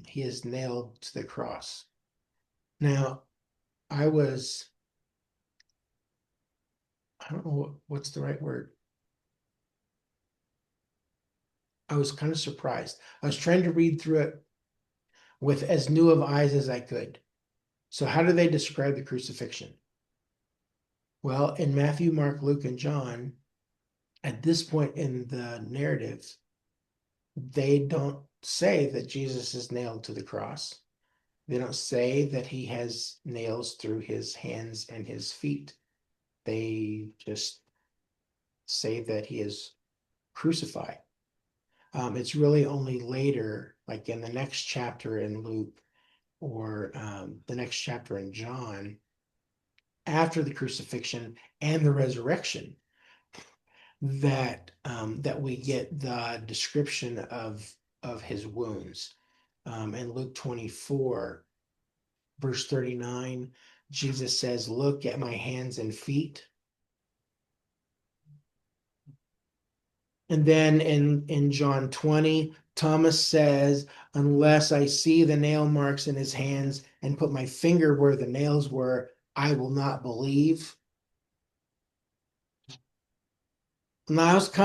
he is nailed to the cross. Now, I don't know what's the right word. I was kind of surprised. I was trying to read through it with as new of eyes as I could. So how do they describe the crucifixion? Well, in Matthew, Mark, Luke, and John, at this point in the narrative, they don't say that Jesus is nailed to the cross. They don't say that he has nails through his hands and his feet. They just say that he is crucified. It's really only later, like in the next chapter in Luke or the next chapter in John, after the crucifixion and the resurrection, that we get the description of his wounds. In Luke 24, verse 39, Jesus says, "Look at my hands and feet." And then in John 20, Thomas says, "Unless I see the nail marks in his hands and put my finger where the nails were, I will not believe." And that's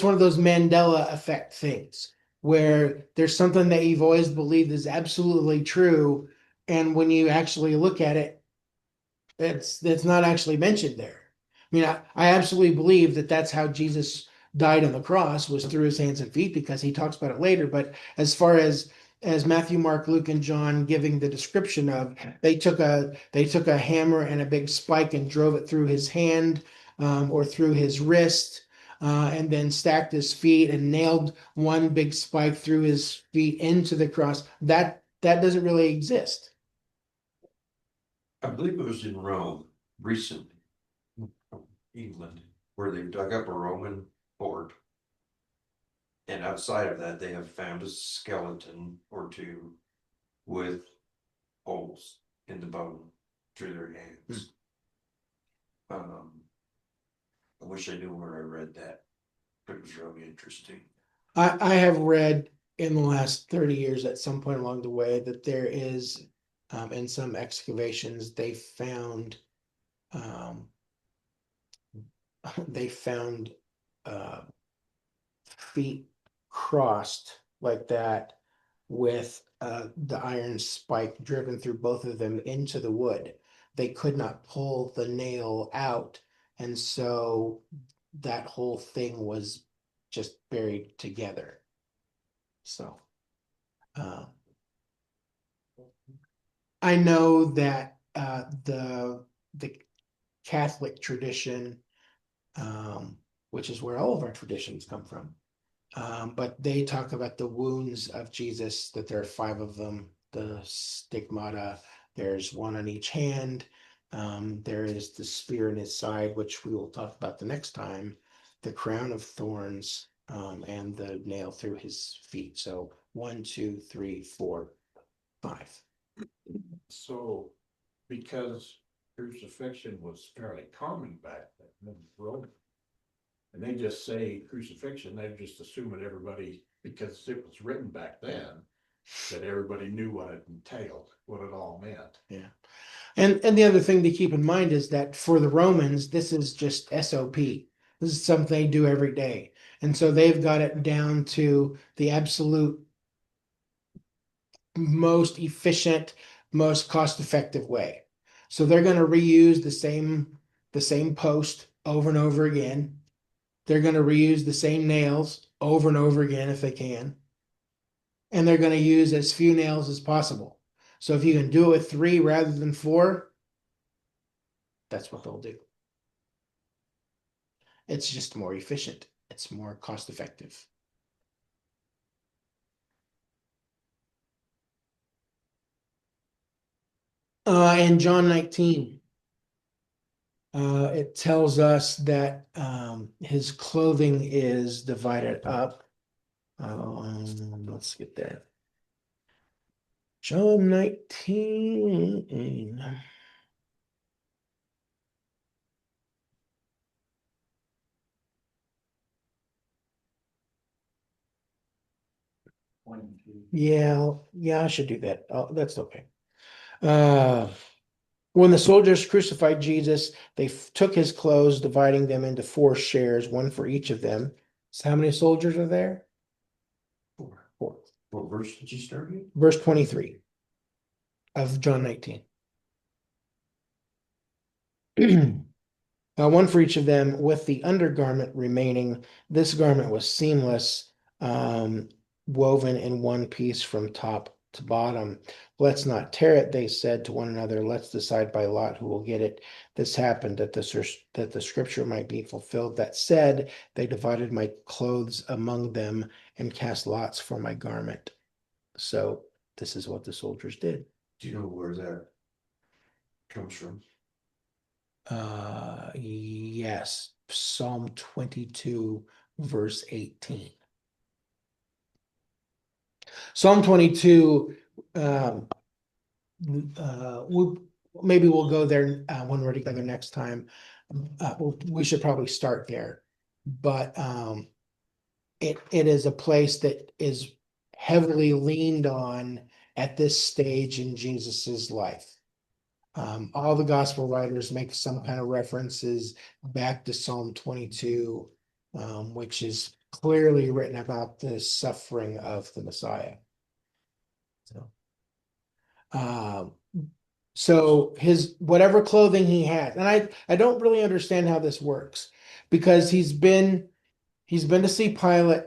one of those Mandela effect things where there's something that you've always believed is absolutely true, and when you actually look at it, that's not actually mentioned there. I mean, I absolutely believe that that's how Jesus died on the cross, was through his hands and feet, because he talks about it later. But as far as Matthew, Mark, Luke, and John giving the description of, they took a hammer and a big spike and drove it through his hand, or through his wrist, and then stacked his feet and nailed one big spike through his feet into the cross. That doesn't really exist. I believe it was in Rome recently, England, where they dug up a Roman fort. And outside of that, they have found a skeleton or two with holes in the bone through their hands. I wish I knew where I read that. It was really interesting. I have read in the last 30 years at some point along the way that there is, in some excavations, um, they found feet crossed like that with the iron spike driven through both of them into the wood. They could not pull the nail out, and so that whole thing was just buried together. So I know that the Catholic tradition, which is where all of our traditions come from, but they talk about the wounds of Jesus, that there are 5 of them, the stigmata, there's one on each hand. There is the spear in his side, which we will talk about the next time, the crown of thorns, and the nail through his feet. So 1, 2, 3, 4, 5. So, because crucifixion was fairly common back then in Rome, and they just say crucifixion, they just assume that everybody, because it was written back then, that everybody knew what it entailed, what it all meant. Yeah. And the other thing to keep in mind is that for the Romans, this is just SOP. This is something they do every day. And so they've got it down to the absolute most efficient, most cost-effective way. So they're going to reuse the same post over and over again. They're going to reuse the same nails over and over again if they can. And they're going to use as few nails as possible. So if you can do it with 3 rather than 4, that's what they'll do. It's just more efficient. It's more cost effective. In John 19, it tells us that his clothing is divided up. Let's get there. John 19. Yeah, I should do that. Oh, that's okay. When the soldiers crucified Jesus, they took his clothes, dividing them into 4 shares, one for each of them. So how many soldiers are there? 4. What verse did you start with? Verse 23 of John 19. One for each of them, with the undergarment remaining. This garment was seamless, woven in one piece from top to bottom. Let's not tear it, they said to one another. Let's decide by lot who will get it. This happened that the scripture might be fulfilled that said, they divided my clothes among them and cast lots for my garment. So this is what the soldiers did. Do you know where that comes from? Yes, Psalm 22, verse 18. Psalm 22, maybe we'll go there when we're together next time. We should probably start there, but it is a place that is heavily leaned on at this stage in Jesus's life. All the gospel writers make some kind of references back to Psalm 22, which is clearly written about the suffering of the Messiah. So his whatever clothing he had, and I don't really understand how this works, because he's been to see Pilate.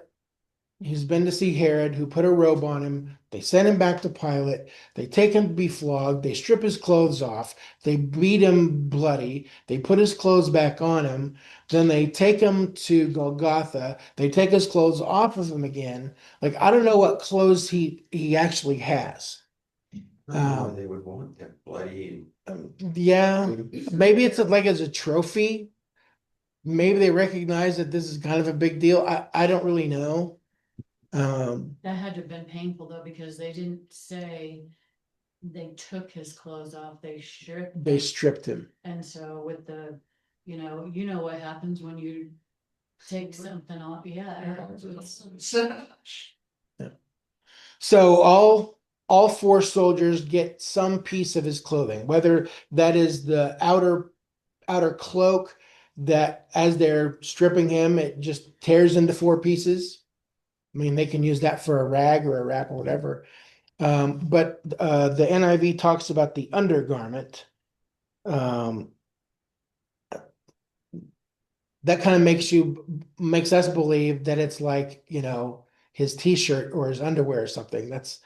He's been to see Herod, who put a robe on him. They send him back to Pilate. They take him to be flogged. They strip his clothes off. They beat him bloody. They put his clothes back on him. Then they take him to Golgotha. They take his clothes off of him again. Like, I don't know what clothes he actually has. I don't know why they would want that bloody. Yeah, maybe it's like as a trophy. Maybe they recognize that this is kind of a big deal. I don't really know. That had to have been painful though, because they didn't say they took his clothes off, they Stripped him. And so with the, you know what happens when you take something off, yeah. So all 4 soldiers get some piece of his clothing, whether that is the outer cloak that as they're stripping him, it just tears into 4 pieces. I mean, they can use that for a rag or a wrap or whatever. But the NIV talks about the undergarment. That kind of makes us believe that it's like, his t-shirt or his underwear or something. It's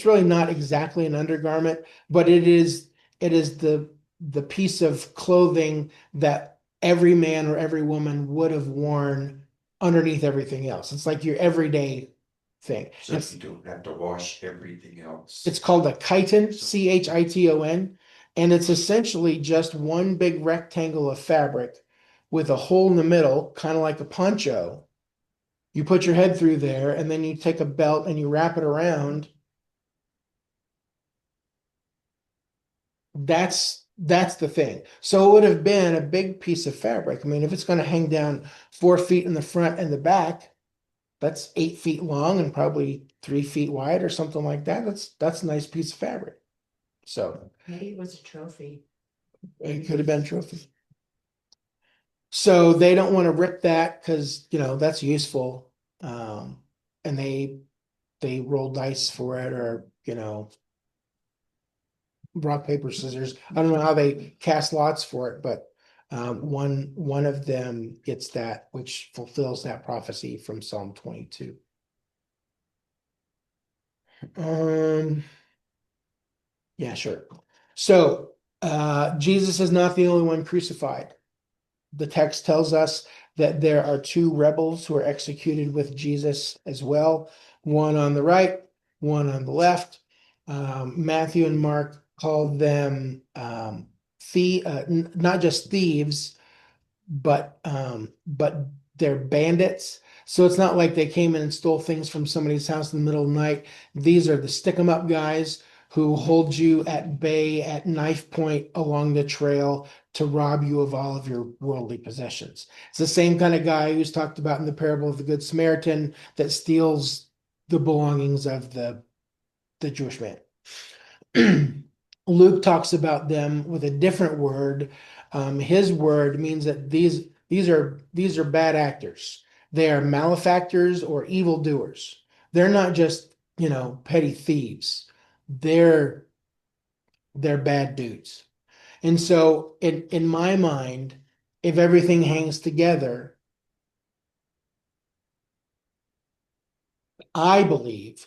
really not exactly an undergarment, but it is the piece of clothing that every man or every woman would have worn underneath everything else. It's like your everyday thing. So you don't have to wash everything else. It's called a chiton, chiton, and it's essentially just one big rectangle of fabric with a hole in the middle, kind of like a poncho. You put your head through there, and then you take a belt and you wrap it around. That's That's the thing. So it would have been a big piece of fabric. I mean, if it's gonna hang down 4 feet in the front and the back, that's 8 feet long and probably 3 feet wide or something like that. That's a nice piece of fabric. So Maybe it was a trophy. it could have been a trophy. So they don't want to rip that because, that's useful. And they roll dice for it, or, rock, paper, scissors. I don't know how they cast lots for it, but one of them gets that, which fulfills that prophecy from Psalm 22. Yeah, sure. So Jesus is not the only one crucified. The text tells us that there are two rebels who are executed with Jesus as well, one on the right, one on the left. Matthew and Mark called them not just thieves, but they're bandits. So it's not like they came in and stole things from somebody's house in the middle of the night. These are the stick 'em up guys who hold you at bay at knife point along the trail to rob you of all of your worldly possessions. It's the same kind of guy who's talked about in the parable of the Good Samaritan that steals the belongings of the Jewish man. Luke talks about them with a different word. His word means that these are bad actors. They are malefactors or evildoers. They're not just, petty thieves. They're bad dudes. And so in my mind, if everything hangs together, I believe,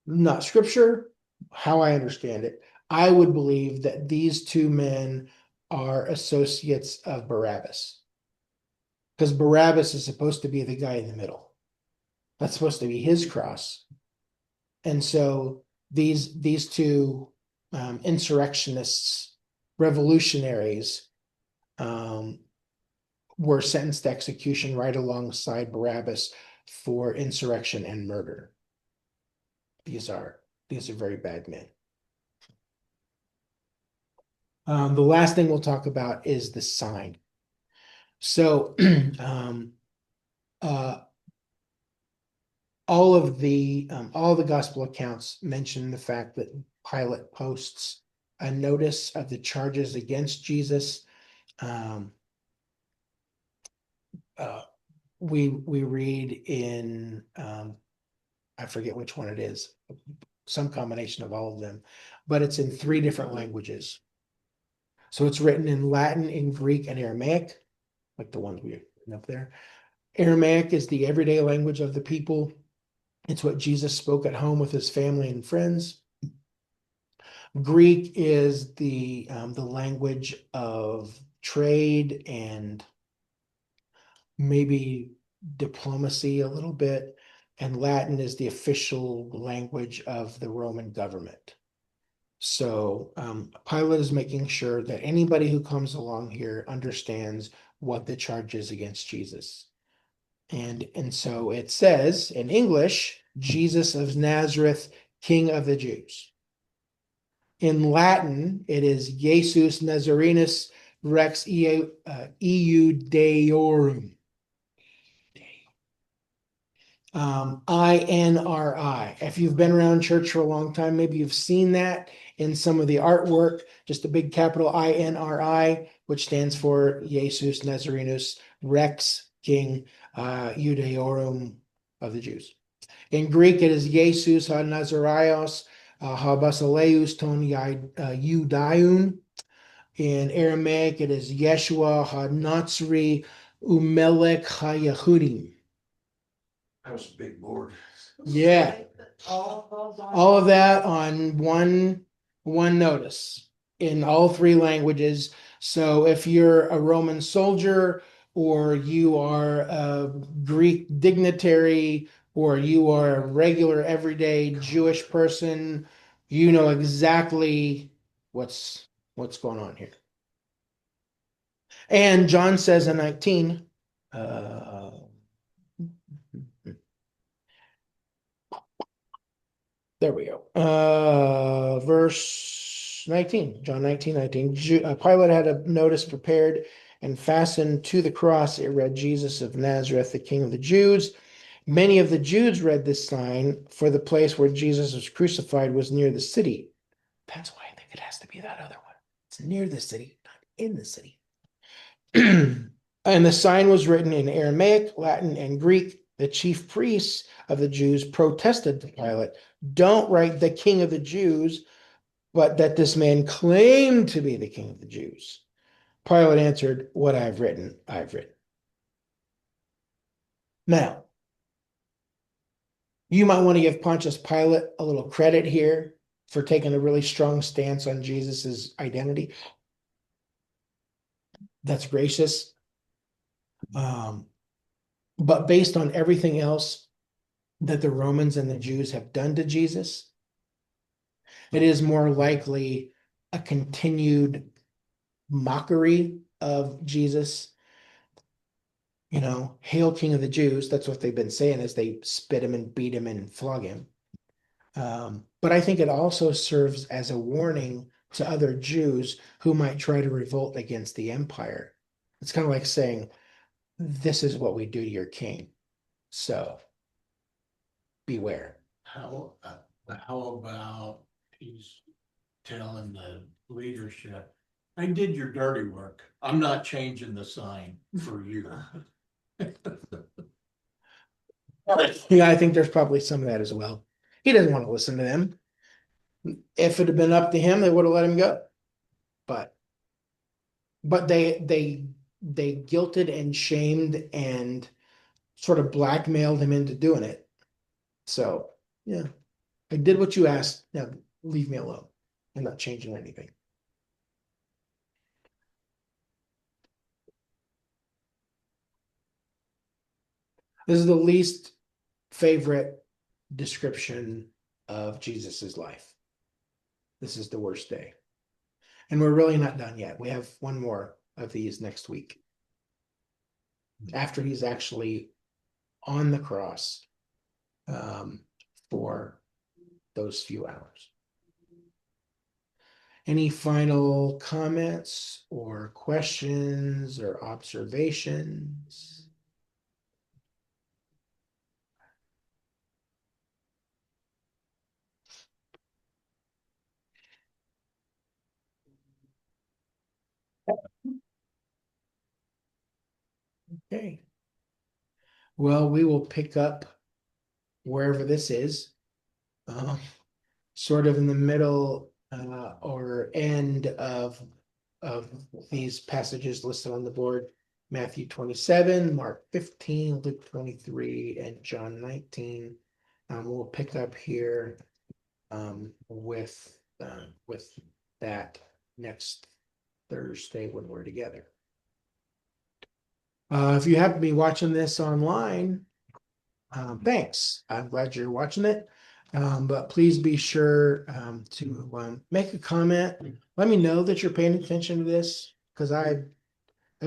not scripture, how I understand it, I would believe that these two men are associates of Barabbas. Because Barabbas is supposed to be the guy in the middle. That's supposed to be his cross. And so these two insurrectionists, revolutionaries, were sentenced to execution right alongside Barabbas for insurrection and murder. These are very bad men. The last thing we'll talk about is the sign. So all the gospel accounts mention the fact that Pilate posts a notice of the charges against Jesus. We read in I forget which one it is, some combination of all of them, but it's in 3 different languages. So it's written in Latin, in Greek, and Aramaic, like the ones we written up there. Aramaic is the everyday language of the people. It's what Jesus spoke at home with his family and friends. Greek is the language of trade and maybe diplomacy a little bit, and Latin is the official language of the Roman government. So Pilate is making sure that anybody who comes along here understands what the charge is against Jesus. And so it says in English, Jesus of Nazareth, King of the Jews. In Latin, it is Jesus Nazarenus Rex Deorum. INRI. If you've been around church for a long time, maybe you've seen that in some of the artwork, just a big capital INRI, which stands for Jesus Nazarenus Rex King Judaeorum of the Jews. In Greek, it is Jesus ha Nazarios ha Basileus ton Judaeun. In Aramaic, it is Yeshua ha Natsri Umelech ha Yehudim. That was a big board. Yeah. All of that on one notice in all 3 languages. So if you're a Roman soldier, or you are a Greek dignitary, or you are a regular everyday Jewish person, you know exactly what's going on here. And John says in 19, there we go. Verse John 19. Pilate had a notice prepared and fastened to the cross. It read, Jesus of Nazareth, the King of the Jews. Many of the Jews read this sign, for the place where Jesus was crucified was near the city. That's why I think it has to be that other one. It's near the city, not in the city. And the sign was written in Aramaic, Latin, and Greek. The chief priests of the Jews protested to Pilate, don't write the King of the Jews, but that this man claimed to be the King of the Jews. Pilate answered, what I've written, I've written. Now, you might want to give Pontius Pilate a little credit here for taking a really strong stance on Jesus's identity. That's gracious. But based on everything else that the Romans and the Jews have done to Jesus, it is more likely a continued mockery of Jesus. You know, hail King of the Jews. That's what they've been saying as they spit him and beat him and flog him. But I think it also serves as a warning to other Jews who might try to revolt against the empire. It's kind of like saying, this is what we do to your king. So beware. How about he's telling the leadership, I did your dirty work. I'm not changing the sign for you. Yeah, I think there's probably some of that as well. He doesn't want to listen to them. If it had been up to him, they would have let him go. But they guilted and shamed and sort of blackmailed him into doing it. So yeah, I did what you asked. Now leave me alone. I'm not changing anything. This is the least favorite description of Jesus's life. This is the worst day. And we're really not done yet. We have one more of these next week. After he's actually on the cross for those few hours. Any final comments or questions or observations? Okay. Well, we will pick up wherever this is, sort of in the middle or end of these passages listed on the board. Matthew 27, Mark 15, Luke 23, and John 19. We'll pick up here with that next Thursday when we're together. If you happen to be watching this online, thanks. I'm glad you're watching it. But please be sure to make a comment. Let me know that you're paying attention to this, because I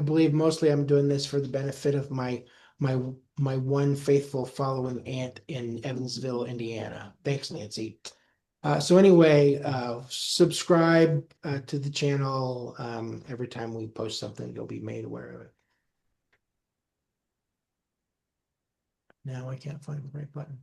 believe mostly I'm doing this for the benefit of my one faithful following aunt in Evansville, Indiana. Thanks, Nancy. So anyway, subscribe to the channel. Every time we post something, you'll be made aware of it. Now I can't find the right button.